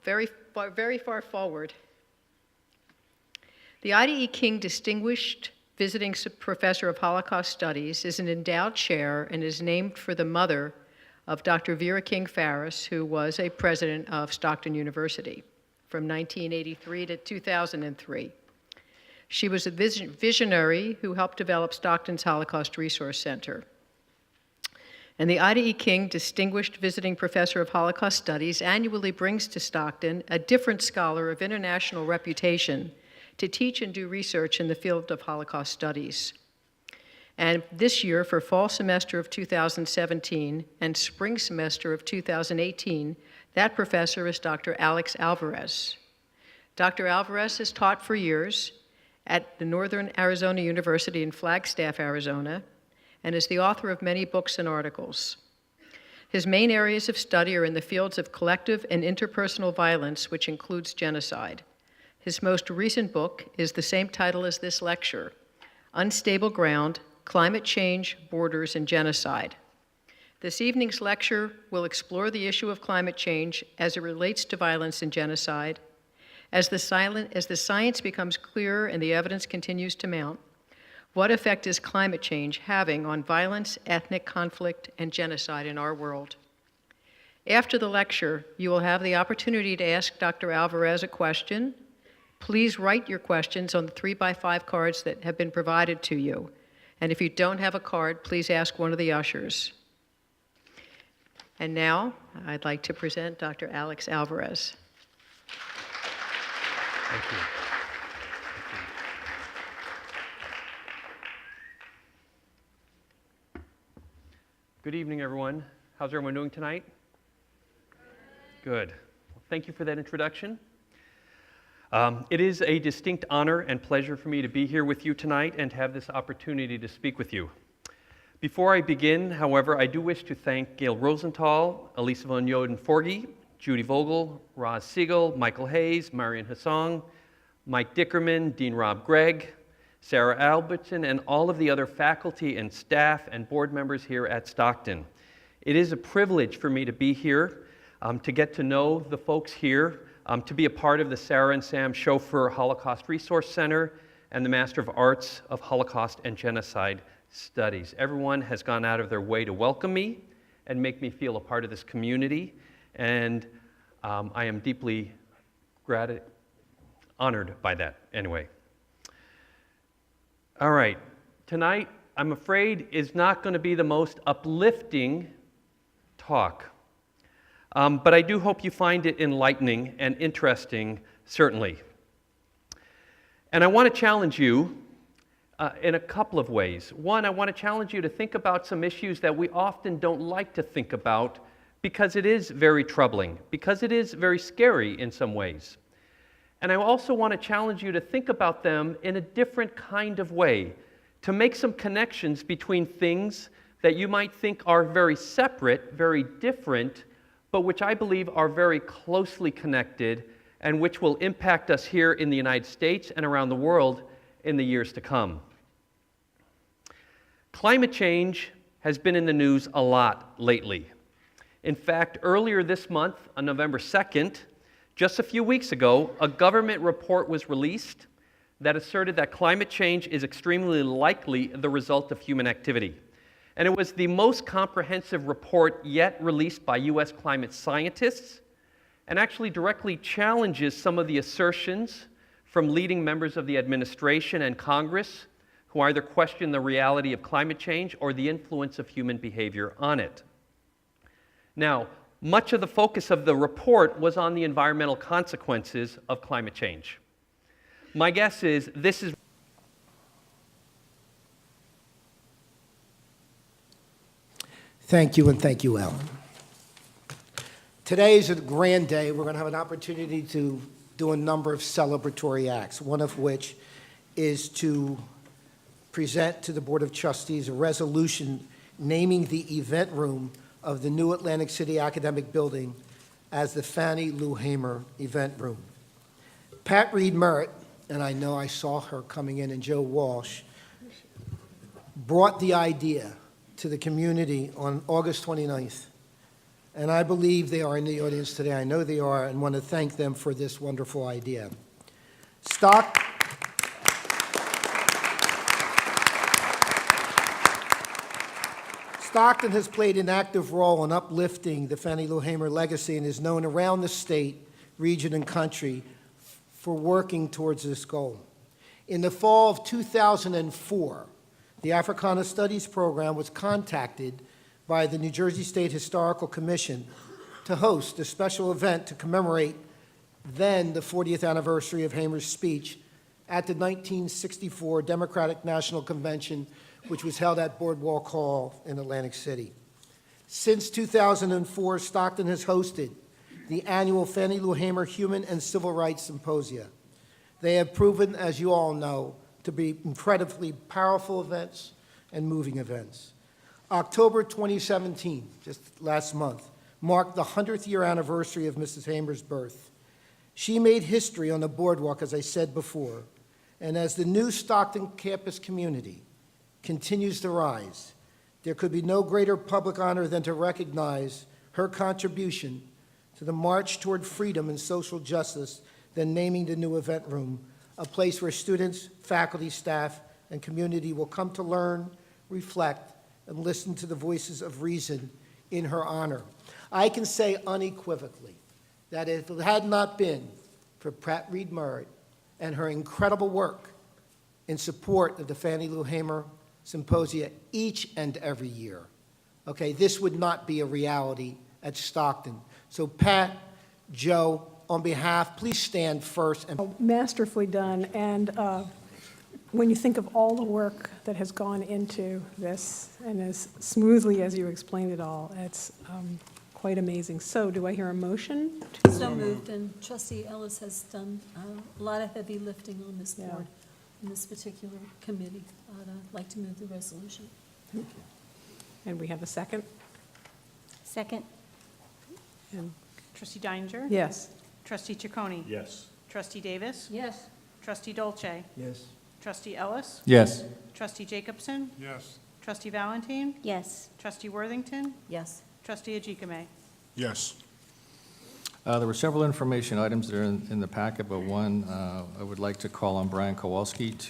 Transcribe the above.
very far forward. The Ida E. King Distinguished Visiting Professor of Holocaust Studies is an endowed chair and is named for the mother of Dr. Vera King Farris, who was a president of Stockton University from 1983 to 2003. She was a visionary who helped develop Stockton's Holocaust Resource Center. And the Ida E. King Distinguished Visiting Professor of Holocaust Studies annually brings to Stockton a different scholar of international reputation to teach and do research in the field of Holocaust studies. And this year, for fall semester of 2017 and spring semester of 2018, that professor is Dr. Alex Alvarez. Dr. Alvarez has taught for years at the Northern Arizona University in Flagstaff, Arizona, and is the author of many books and articles. His main areas of study are in the fields of collective and interpersonal violence, which includes genocide. His most recent book is the same title as this lecture, Unstable Ground, Climate Change, Borders, and Genocide. This evening's lecture will explore the issue of climate change as it relates to violence and genocide. As the science becomes clearer and the evidence continues to mount, what effect is climate change having on violence, ethnic conflict, and genocide in our world? After the lecture, you will have the opportunity to ask Dr. Alvarez a question. Please write your questions on the 3x5 cards that have been provided to you. And if you don't have a card, please ask one of the ushers. And now, I'd like to present Dr. Alex Alvarez. Thank you. Good evening, everyone. How's everyone doing tonight? Good. Well, thank you for that introduction. It is a distinct honor and pleasure for me to be here with you tonight and to have this opportunity to speak with you. Before I begin, however, I do wish to thank Gail Rosenthal, Elisa von Joden-Forgy, Judy Vogel, Roz Siegel, Michael Hayes, Marian Hassong, Mike Dickerman, Dean Rob Gregg, Sarah Albertson, and all of the other faculty and staff and board members here at Stockton. It is a privilege for me to be here, to get to know the folks here, to be a part of the Sarah and Sam Schofer Holocaust Resource Center and the Master of Arts of Holocaust and Genocide Studies. Everyone has gone out of their way to welcome me and make me feel a part of this community, and I am deeply honored by that anyway. All right, tonight, I'm afraid, is not going to be the most uplifting talk. But I do hope you find it enlightening and interesting, certainly. And I want to challenge you in a couple of ways. One, I want to challenge you to think about some issues that we often don't like to think about because it is very troubling, because it is very scary in some ways. And I also want to challenge you to think about them in a different kind of way, to make some connections between things that you might think are very separate, very different, but which I believe are very closely connected and which will impact us here in the United States and around the world in the years to come. Climate change has been in the news a lot lately. In fact, earlier this month, on November 2nd, just a few weeks ago, a government report was released that asserted that climate change is extremely likely the result of human activity. And it was the most comprehensive report yet released by U.S. climate scientists, and actually directly challenges some of the assertions from leading members of the administration and Congress who either question the reality of climate change or the influence of human behavior on it. Now, much of the focus of the report was on the environmental consequences of climate change. My guess is this is Thank you, and thank you, Alan. Today is a grand day. We're going to have an opportunity to do a number of celebratory acts, one of which is to present to the Board of Trustees a resolution naming the event room of the new Atlantic City Academic Building as the Fannie Lou Hamer Event Room. Pat Reed Merritt, and I know I saw her coming in, and Joe Walsh, brought the idea to the community on August 29th And I believe they are in the audience today. I know they are, and want to thank them for this wonderful idea. Stockton has played an active role in uplifting the Fannie Lou Hamer legacy and is known around the state, region, and country for working towards this goal. In the fall of 2004, the Africana Studies program was contacted by the New Jersey State Historical Commission to host a special event to commemorate then the 40th anniversary of Hamer's speech at the 1964 Democratic National Convention, which was held at Boardwalk Hall in Atlantic City. Since 2004, Stockton has hosted the annual Fannie Lou Hamer Human and Civil Rights Symposia. They have proven, as you all know, to be incredibly powerful events and moving events. October 2017, just last month, marked the 100th year anniversary of Mrs. Hamer's birth. She made history on the boardwalk, as I said before, and as the new Stockton campus community continues to rise, there could be no greater public honor than to recognize her contribution to the march toward freedom and social justice than naming the new event room, a place where students, faculty, staff, and community will come to learn, reflect, and listen to the voices of reason in her honor. I can say unequivocally that if it had not been for Pratt Reed Merritt and her incredible work in support of the Fannie Lou Hamer Symposia each and every year, okay, this would not be a reality at Stockton. So Pat, Joe, on behalf, please stand first. And Masterfully done, and when you think of all the work that has gone into this, and as smoothly as you explained it all, it's quite amazing. So do I hear a motion? So moved, and Trustee Ellis has done a lot of heavy lifting on this board, in this particular committee. I'd like to move the resolution. And we have a second? Second. And Trustee Deininger? yes. Trustee Ciccone? Yes. Trustee Davis? Yes. Trustee Dolce? yes. Trustee Ellis? Yes. Trustee Jacobson? Yes. Trustee Valentine? Yes. Trustee Worthington? Yes. Trustee Ajikame? Yes. There were several information items that are in the packet, but one I would like to call on Brian Kowalski